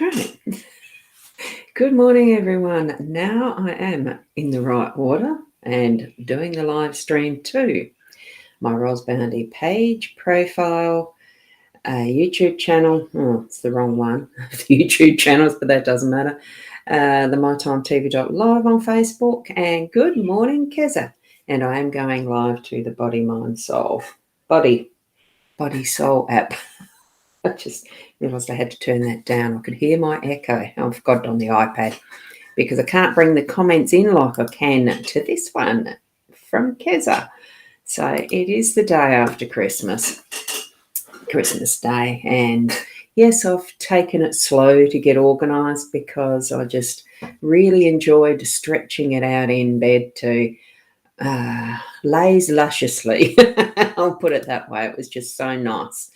Okay. Good morning, everyone. Now I am in the right order and doing the live stream too. My Boundy page, profile, YouTube channel. Oh, it's the wrong one. The YouTube channels, but that doesn't matter. The mytimetv.live on Facebook. And good morning, Keza. And I am going live to the Body, Mind, Soul. Body Soul app. I just realised I had to turn that down. I could hear my echo. I've got it on the iPad because I can't bring the comments in like I can to this one from Keza. So it is the day after Christmas Day. And yes, I've taken it slow to get organised because I just really enjoyed stretching it out in bed to laze lusciously. I'll put it that way. It was just so nice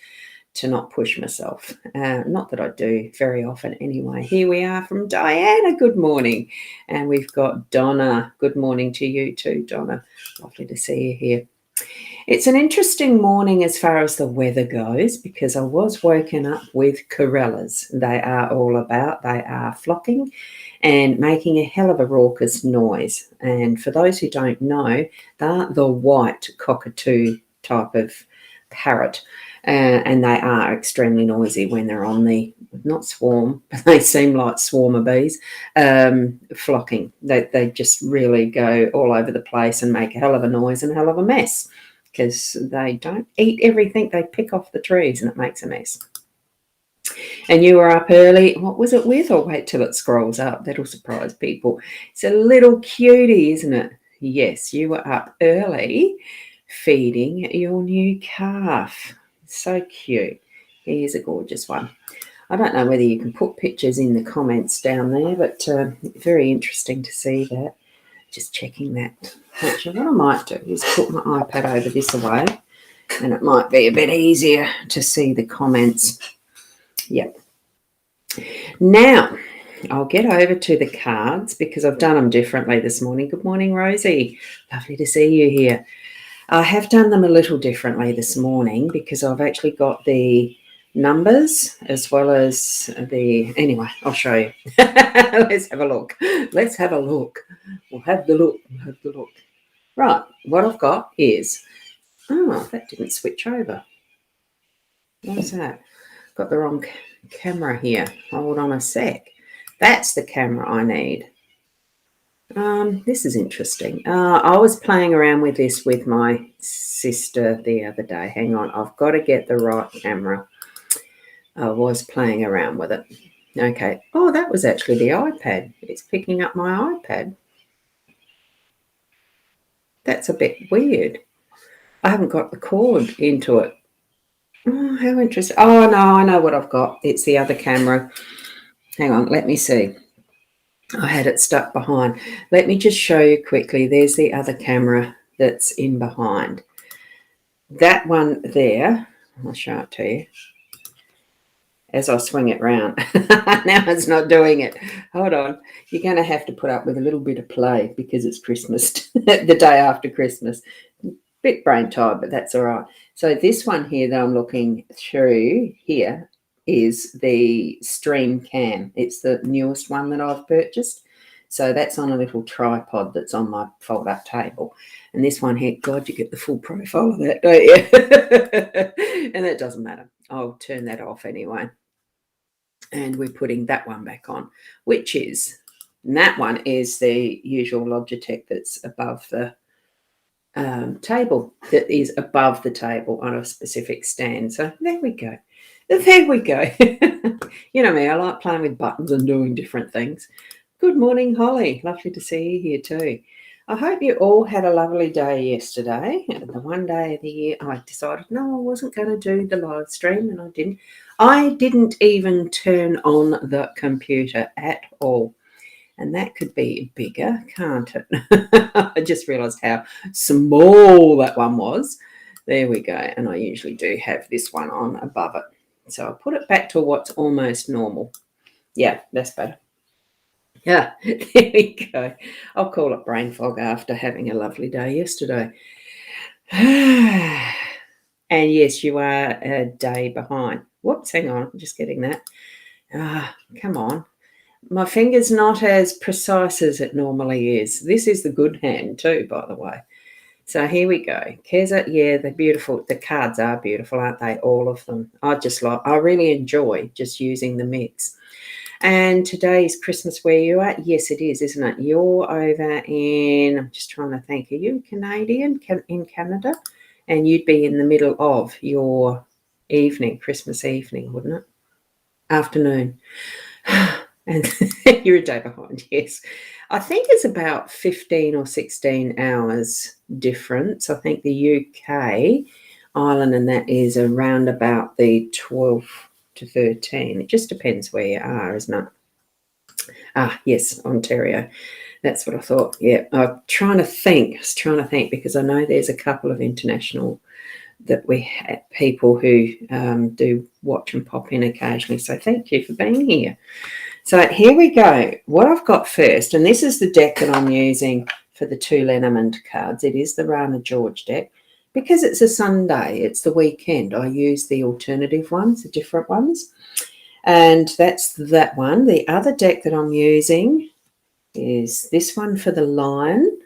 to not push myself. Not that I do very often anyway. Here we are from Diana. Good morning. And we've got Donna. Good morning to you too, Donna. Lovely to see you here. It's an interesting morning as far as the weather goes because I was woken up with corellas. They are all about. They are flocking and making a hell of a raucous noise. And for those who don't know, they're the white cockatoo type of parrot. And they are extremely noisy when they're on the, not swarm, but they seem like swarm of bees, flocking. They just really go all over the place and make a hell of a noise and a hell of a mess because they don't eat everything. They pick off the trees and it makes a mess. And you were up early. What was it with? Or wait till it scrolls up. That'll surprise people. It's a little cutie, isn't it? Yes, you were up early feeding your new calf. So cute. Here's a gorgeous one. I don't know whether you can put pictures in the comments down there, but very interesting to see that. Just checking that. Actually, what I might do is put my iPad over this way, and it might be a bit easier to see the comments. Yep. Now, I'll get over to the cards because I've done them differently this morning. Good morning, Rosie. Lovely to see you here. I have done them a little differently this morning because I've actually got the numbers as well as the... Anyway, I'll show you. Let's have a look. Let's have a look. We'll have the look. We'll have the look. Right, what I've got is... Oh, that didn't switch over. What's that? Got the wrong camera here. Hold on a sec. That's the camera I need. This is interesting. I was playing around with this with my sister the other day. Hang on, I've got to get the right camera. I was playing around with it. Okay. Oh, that was actually the iPad. It's picking up my iPad. That's a bit weird. I haven't got the cord into it. Oh, how interesting. Oh, no, I know what I've got. It's the other camera. Hang on, let me see. I had it stuck behind. Let me just show you quickly. There's the other camera that's in behind. That one there, I'll show it to you as I swing it round. Now it's not doing it. Hold on. You're going to have to put up with a little bit of play because it's Christmas, the day after Christmas. Bit brain tired, but that's all right. So this one here that I'm looking through here is the Stream Cam. It's the newest one that I've purchased. So that's on a little tripod that's on my fold-up table. And this one here, God, you get the full profile of that, don't you? And that doesn't matter. I'll turn that off anyway. And we're putting that one back on, which is, and that one is the usual Logitech that's above the table, that is above the table on a specific stand. So there we go. There we go. You know me, I like playing with buttons and doing different things. Good morning, Holly. Lovely to see you here too. I hope you all had a lovely day yesterday. The one day of the year I decided, no, I wasn't going to do the live stream, and I didn't. I didn't even turn on the computer at all. And that could be bigger, can't it? I just realised how small that one was. There we go. And I usually do have this one on above it. So I'll put it back to what's almost normal. Yeah, that's better. Yeah, there we go. I'll call it brain fog after having a lovely day yesterday. And yes, you are a day behind. Whoops, hang on. I'm just getting that. Come on. My finger's not as precise as it normally is. This is the good hand too, by the way. So here we go. Keza, yeah, they're beautiful. The cards are beautiful, aren't they? All of them. I really enjoy just using the mix. And today is Christmas where you are. Yes, it is, isn't it? You're over in, I'm just trying to think, are you Canadian in Canada? And you'd be in the middle of your evening, Christmas evening, wouldn't it? Afternoon. And you're a day behind, yes. I think it's about 15 or 16 hours difference. I think the UK, Ireland, and that is around about the 12 to 13. It just depends where you are, isn't it? Yes, Ontario. That's what I thought. Yeah, I'm trying to think. I was trying to think because I know there's a couple of international that we have people who do watch and pop in occasionally. So thank you for being here. So here we go. What I've got first, and this is the deck that I'm using for the 2 Lenormand cards. It is the Rana George deck. Because it's a Sunday, it's the weekend, I use the alternative ones, the different ones. And that's that one. The other deck that I'm using is this one for the Lion,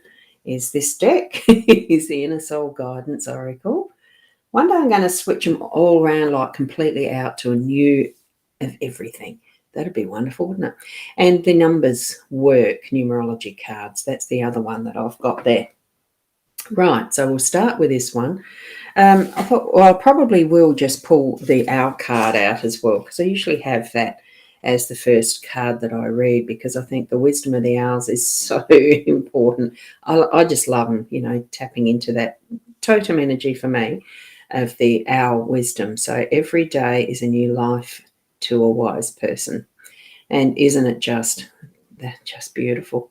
is this deck, is the Inner Soul Guidance Oracle. One day I'm going to switch them all around, like completely out to a new of everything. That'd be wonderful, wouldn't it? And the numbers work, numerology cards. That's the other one that I've got there. Right, so we'll start with this one. I thought, well, I probably will just pull the Owl card out as well, because I usually have that as the first card that I read, because I think the wisdom of the owls is so important. I just love them, you know, tapping into that totem energy for me of the owl wisdom. So every day is a new life to a wise person. And isn't it just beautiful?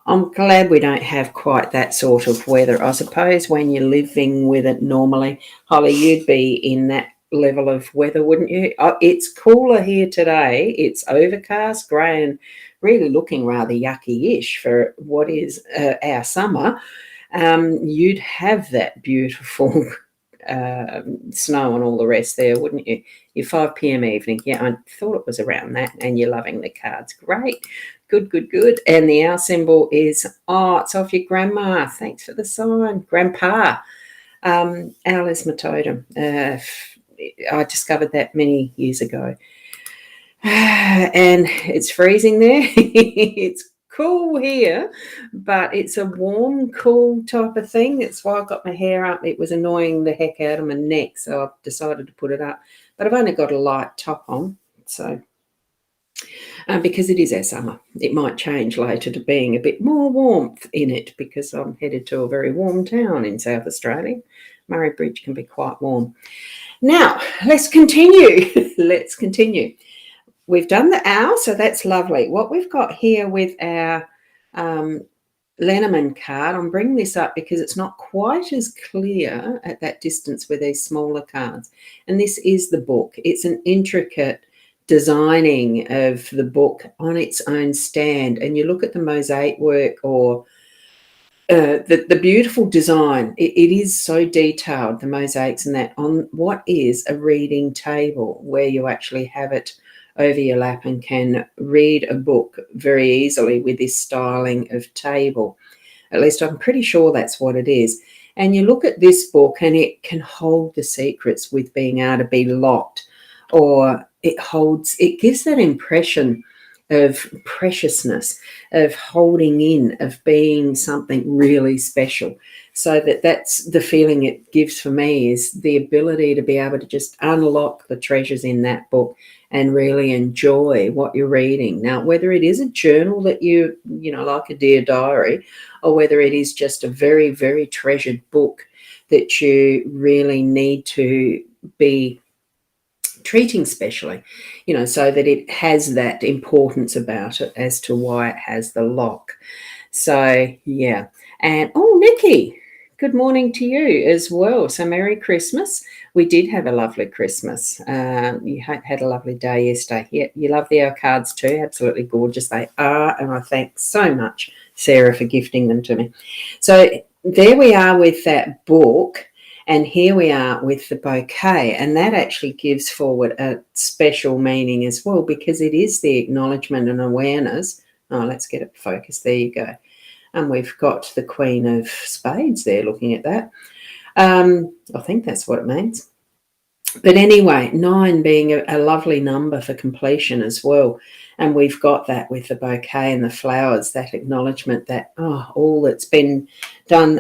I'm glad we don't have quite that sort of weather. I suppose when you're living with it normally, Holly, you'd be in that level of weather, wouldn't you? It's cooler here today. It's overcast, grey, and really looking rather yucky-ish for what is our summer. You'd have that beautiful snow and all the rest there, wouldn't you? Your 5 p.m. evening. Yeah, I thought it was around that, and you're loving the cards. Great. Good, good, good. And the owl symbol is, it's off your grandma. Thanks for the sign. Grandpa. Owl is my totem. I discovered that many years ago. And it's freezing there. It's cool here, but it's a warm, cool type of thing. That's why I got my hair up. It was annoying the heck out of my neck, so I've decided to put it up. But I've only got a light top on, so because it is our summer. It might change later to being a bit more warmth in it, because I'm headed to a very warm town in South Australia. Murray Bridge can be quite warm. Now, let's continue. Let's continue. We've done the owl, so that's lovely. What we've got here with our Lenormand card, I'm bringing this up because it's not quite as clear at that distance with these smaller cards. And this is the book. It's an intricate designing of the book on its own stand. And you look at the mosaic work or the beautiful design. It is so detailed, the mosaics and that, on what is a reading table where you actually have it over your lap and can read a book very easily with this styling of table. At least I'm pretty sure that's what it is. And you look at this book and it can hold the secrets with being able to be locked, or it gives that impression of preciousness, of holding in, of being something really special. So that's the feeling it gives for me, is the ability to be able to just unlock the treasures in that book and really enjoy what you're reading. Now, whether it is a journal that you know, like a Dear Diary, or whether it is just a very, very treasured book that you really need to be treating specially, you know, so that it has that importance about it as to why it has the lock. So, yeah. And, Nikki, good morning to you as well. So, Merry Christmas. We did have a lovely Christmas. You had a lovely day yesterday. Yeah, you love the cards too. Absolutely gorgeous they are. And I thank so much, Sarah, for gifting them to me. So, there we are with that book. And here we are with the bouquet, and that actually gives forward a special meaning as well, because it is the acknowledgement and awareness. Oh, let's get it focused. There you go. And we've got the Queen of Spades there looking at that. I think that's what it means. But anyway, 9 being a lovely number for completion as well. And we've got that with the bouquet and the flowers, that acknowledgement that, all that's been done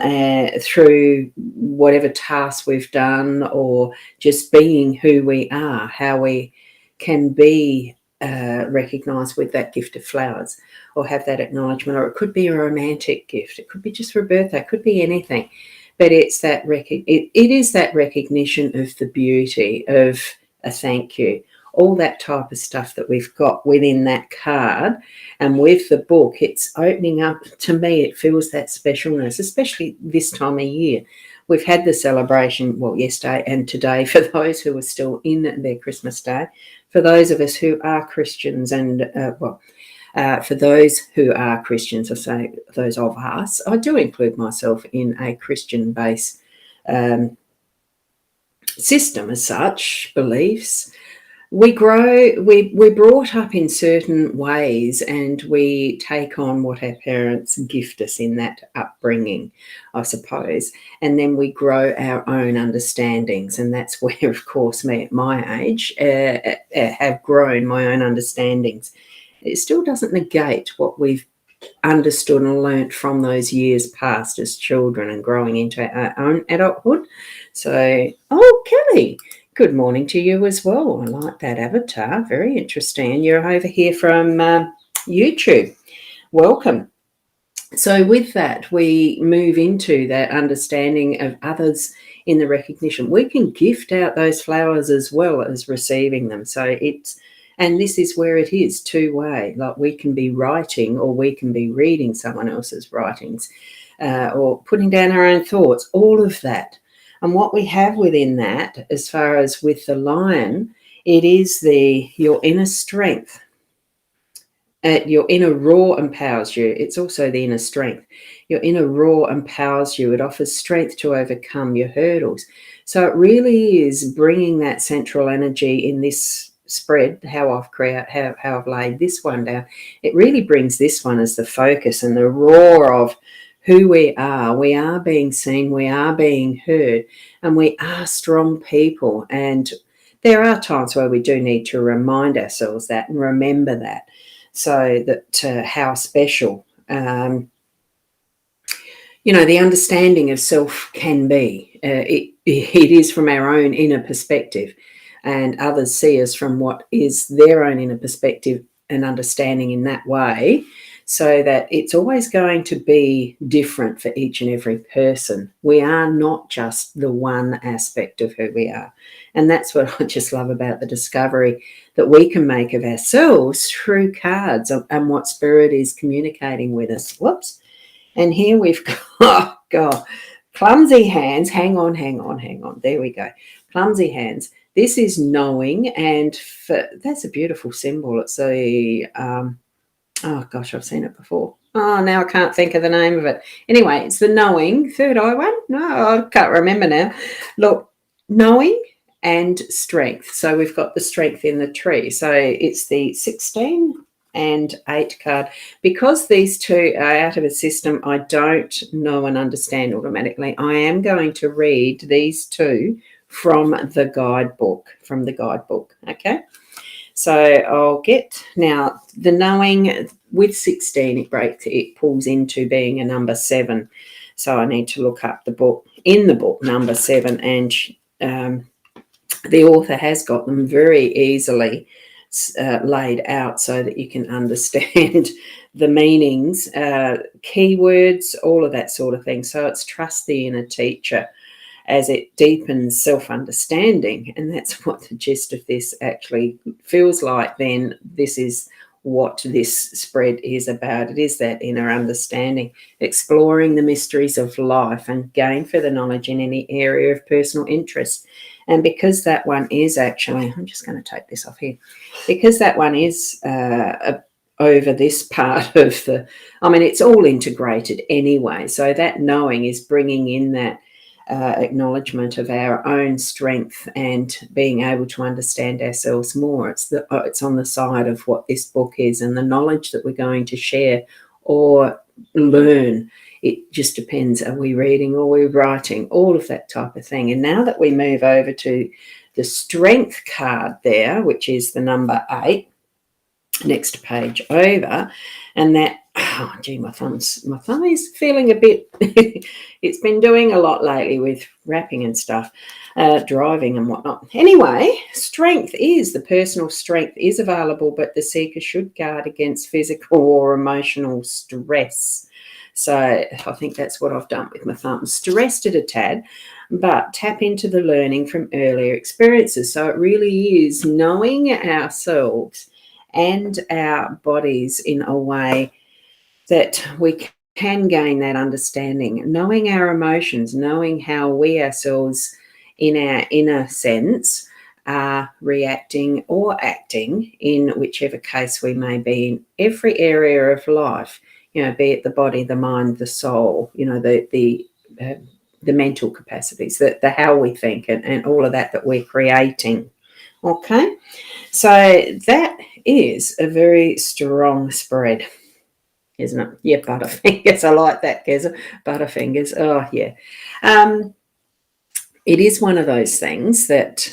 through whatever task we've done, or just being who we are, how we can be recognised with that gift of flowers, or have that acknowledgement. Or it could be a romantic gift. It could be just for a birthday. It could be anything. But it's that it is that recognition of the beauty of a thank you, all that type of stuff that we've got within that card. And with the book, it's opening up, to me, it feels that specialness, especially this time of year. We've had the celebration, yesterday and today, for those who are still in their Christmas day. For those of us who are Christians and, for those who are Christians, I say those of us, I do include myself in a Christian-based system as such, beliefs. We grow, we're brought up in certain ways, and we take on what our parents gift us in that upbringing, I suppose. And then we grow our own understandings. And that's where, of course, me at my age have grown my own understandings. It still doesn't negate what we've understood and learnt from those years past as children and growing into our own adulthood. So, Kelly, good morning to you as well. I like that avatar. Very interesting. And you're over here from YouTube. Welcome. So with that, we move into that understanding of others in the recognition. We can gift out those flowers as well as receiving them. So and this is where it is two-way. Like, we can be writing, or we can be reading someone else's writings, or putting down our own thoughts, all of that. And what we have within that, as far as with the lion, it is your inner strength. Your inner raw empowers you. It's also the inner strength. Your inner raw empowers you. It offers strength to overcome your hurdles. So it really is bringing that central energy in this spread, how I've laid this one down. It really brings this one as the focus and the roar of who we are. We are being seen, we are being heard, and we are strong people. And there are times where we do need to remind ourselves that and remember that, so that how special, the understanding of self can be. It is from our own inner perspective, and others see us from what is their own inner perspective and understanding in that way, so that it's always going to be different for each and every person. We are not just the one aspect of who we are. And that's what I just love about the discovery that we can make of ourselves through cards and what Spirit is communicating with us. Whoops. And here we've got, clumsy hands. Hang on. There we go. Clumsy hands. This is knowing, and that's a beautiful symbol. It's I've seen it before. Now I can't think of the name of it. Anyway, it's the knowing. Third eye one? No, I can't remember now. Look, knowing and strength. So we've got the strength in the tree. So it's the 16 and 8 card. Because these two are out of a system I don't know and understand automatically, I am going to read these two from the guidebook. Okay? So I'll get now the knowing with 16, it pulls into being a number 7. So I need to look up the book, number 7, and the author has got them very easily laid out so that you can understand the meanings, keywords, all of that sort of thing. So it's trust the inner teacher as it deepens self-understanding. And that's what the gist of this actually feels like. Then this is what this spread is about. It is that inner understanding, exploring the mysteries of life and gain further knowledge in any area of personal interest. And because that one is actually, I'm just going to take this off here, because that one is over this part of it's all integrated anyway. So that knowing is bringing in that acknowledgement of our own strength and being able to understand ourselves more. It's on the side of what this book is and the knowledge that we're going to share or learn. It just depends, are we reading or are we writing, all of that type of thing. And now that we move over to the strength card there, which is the number 8, next page over, and that, oh gee, my thumb is feeling a bit it's been doing a lot lately with wrapping and stuff, driving and whatnot. Anyway, the personal strength is available, but the seeker should guard against physical or emotional stress. So I think that's what I've done with my thumb, stressed it a tad, but tap into the learning from earlier experiences. So it really is knowing ourselves and our bodies in a way that we can gain that understanding, knowing our emotions, knowing how we ourselves in our inner sense are reacting or acting in whichever case we may be in every area of life, be it the body, the mind, the soul, the mental capacities, the how we think and all of that we're creating. Okay, so that is a very strong spread, isn't it? Yeah, Butterfingers. I like that, Keza. Butterfingers. Oh, yeah. It is one of those things that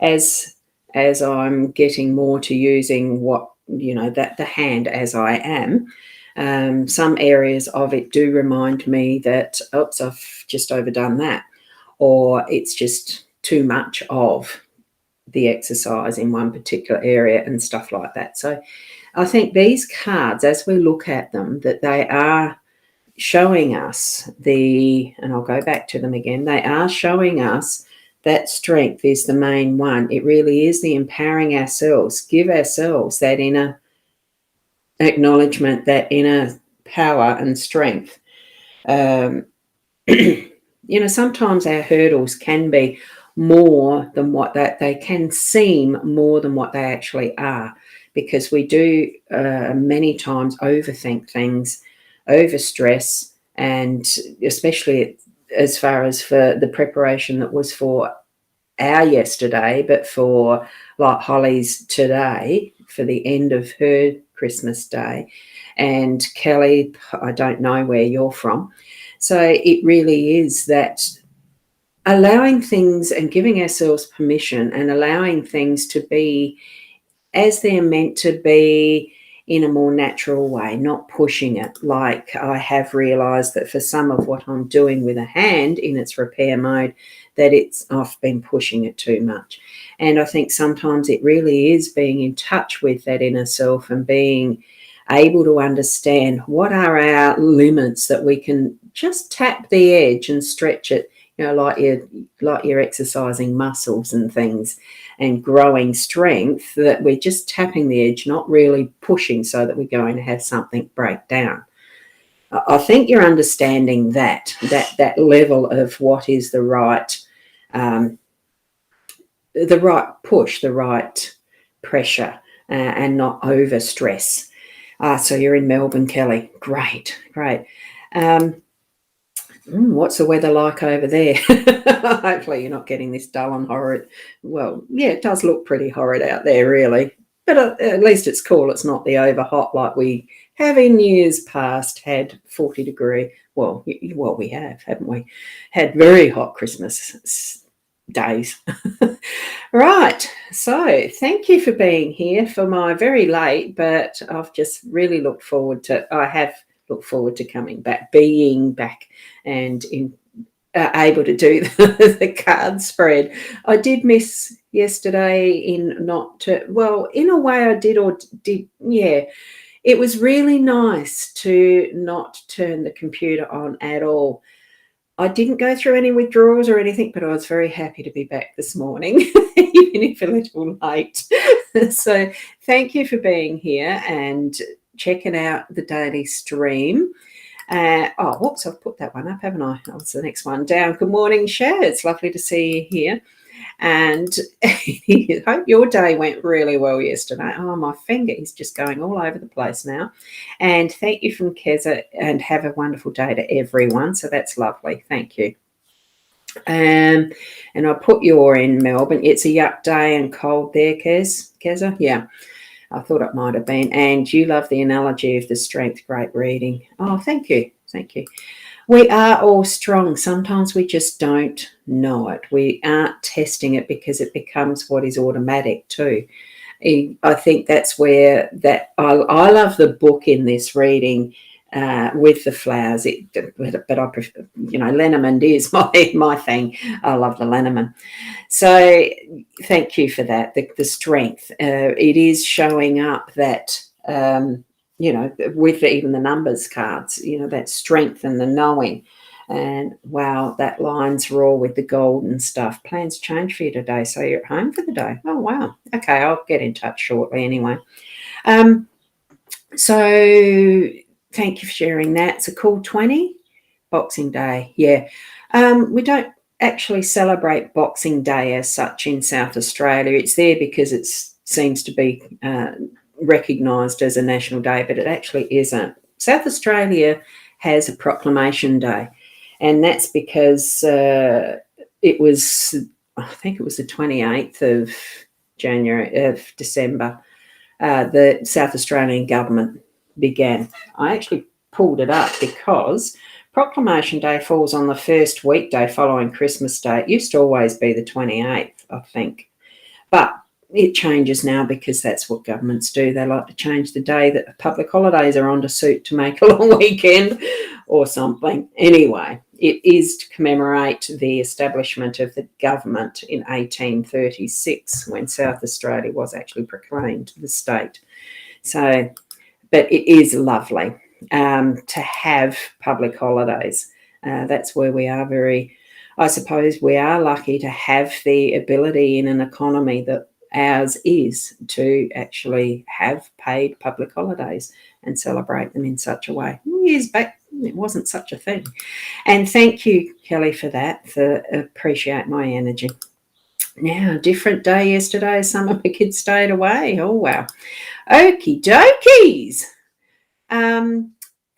as I'm getting more to using that the hand as I am, some areas of it do remind me that, oops, I've just overdone that, or it's just too much of the exercise in one particular area and stuff like that. So I think these cards, as we look at them, that they are showing us and I'll go back to them again, they are showing us that strength is the main one. It really is the empowering ourselves, give ourselves that inner acknowledgement, that inner power and strength. Sometimes our hurdles can be more than what they can seem more than what they actually are, because we do many times overthink things, overstress, and especially as far as for the preparation that was for our yesterday, but for like Holly's today, for the end of her Christmas day, and Kelly, I don't know where you're from. So it really is that allowing things and giving ourselves permission and allowing things to be as they're meant to be in a more natural way, not pushing it. Like I have realised that for some of what I'm doing with a hand in its repair mode, that I've been pushing it too much. And I think sometimes it really is being in touch with that inner self and being able to understand what are our limits, that we can just tap the edge and stretch it, like you're exercising muscles and things and growing strength, that we're just tapping the edge, not really pushing so that we're going to have something break down. I think you're understanding that level of what is the right push, the right pressure, and not over stress. So you're in Melbourne, Kelly. Great. What's the weather like over there? Hopefully you're not getting this dull and horrid. Well, yeah, it does look pretty horrid out there, really. But at least it's cool. It's not the over hot like we have in years past had 40 degree. Well, we have, haven't we? Had very hot Christmas days. Right. So thank you for being here for my very late, but I've just really looked forward to coming back, being back, and able to do the card spread. I did miss yesterday in a way I did. Yeah, it was really nice to not turn the computer on at all. I didn't go through any withdrawals or anything, but I was very happy to be back this morning, even if a little late. So thank you for being here and checking out the daily stream. Whoops, I've put that one up, haven't I? That was the next one down. Good morning, Cher. It's lovely to see you here. And I hope your day went really well yesterday. Oh, my finger is just going all over the place now. And thank you from Keza, and have a wonderful day to everyone. So that's lovely. Thank you. And I put you're in Melbourne. It's a yuck day and cold there, Keza. Yeah, I thought it might have been. And you love the analogy of the strength. Great reading. Oh, thank you. Thank you. We are all strong. Sometimes we just don't know it. We aren't testing it because it becomes what is automatic too. I think that's where I love the book in this reading with the flowers. But I prefer, Lenormand is my thing. I love the Lenormand. So thank you for that. The strength. It is showing up that. With even the numbers cards, that strength and the knowing. And wow, that lines raw with the golden stuff. Plans change for you today, so you're at home for the day. Oh, wow. Okay, I'll get in touch shortly anyway. So thank you for sharing that. It's a cool 20, Boxing Day. Yeah. We don't actually celebrate Boxing Day as such in South Australia. It's there because it seems to be recognised as a national day, but it actually isn't. South Australia has a proclamation day, and that's because it was, I think it was the 28th of December, the South Australian government began. I actually pulled it up because Proclamation Day falls on the first weekday following Christmas Day. It used to always be the 28th, I think, but it changes now because that's what governments do. They like to change the day that public holidays are on to suit to make a long weekend or something. Anyway, it is to commemorate the establishment of the government in 1836 when South Australia was actually proclaimed the state. So, but it is lovely to have public holidays. That's where we are I suppose we are lucky to have the ability in an economy that ours is to actually have paid public holidays and celebrate them in such a way. Years back, it wasn't such a thing. And thank you, Kelly, for that, appreciate my energy. Now, different day yesterday. Some of my kids stayed away. Oh, wow. Okie dokies.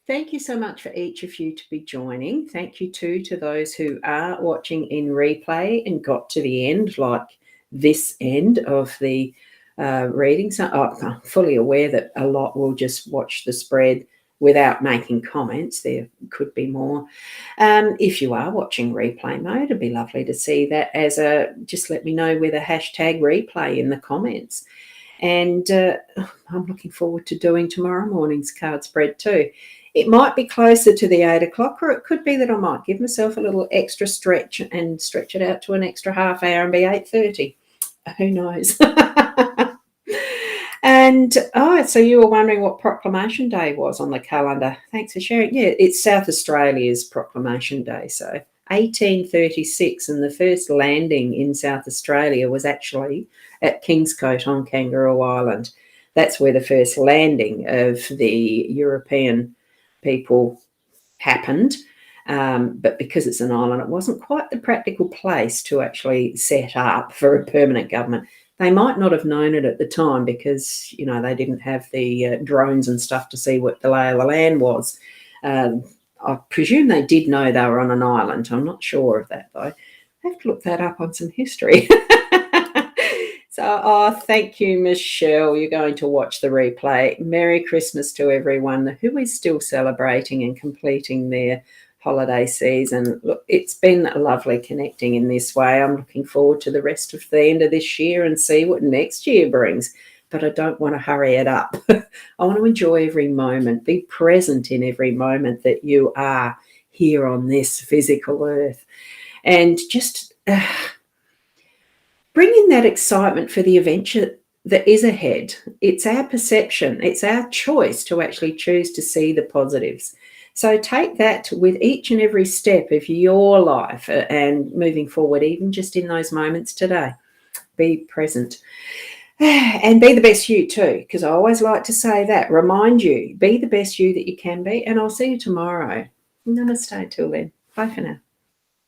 Thank you so much for each of you to be joining. Thank you too to those who are watching in replay and got to the end, like this end of the reading. So I'm fully aware that a lot will just watch the spread without making comments. There could be more. If you are watching replay mode, it'd be lovely to see that just let me know with a hashtag replay in the comments. And I'm looking forward to doing tomorrow morning's card spread too. It might be closer to the 8 o'clock, or it could be that I might give myself a little extra stretch and stretch it out to an extra half hour and be 8:30. Who knows? And, so you were wondering what Proclamation Day was on the calendar. Thanks for sharing. Yeah, it's South Australia's Proclamation Day. So 1836, and the first landing in South Australia was actually at Kingscote on Kangaroo Island. That's where the first landing of the European people happened. But because it's an island, it wasn't quite the practical place to actually set up for a permanent government. They might not have known it at the time because, they didn't have the drones and stuff to see what the lay of the land was. I presume they did know they were on an island. I'm not sure of that, though. I have to look that up on some history. So, thank you, Michelle. You're going to watch the replay. Merry Christmas to everyone who is still celebrating and completing their holiday season. Look, it's been lovely connecting in this way. I'm looking forward to the rest of the end of this year and see what next year brings. But I don't want to hurry it up. I want to enjoy every moment, be present in every moment that you are here on this physical earth. And just bring in that excitement for the adventure that is ahead. It's our perception. It's our choice to actually choose to see the positives. So take that with each and every step of your life and moving forward, even just in those moments today. Be present. And be the best you too, because I always like to say that. Remind you, be the best you that you can be. And I'll see you tomorrow. Namaste till then. Bye for now.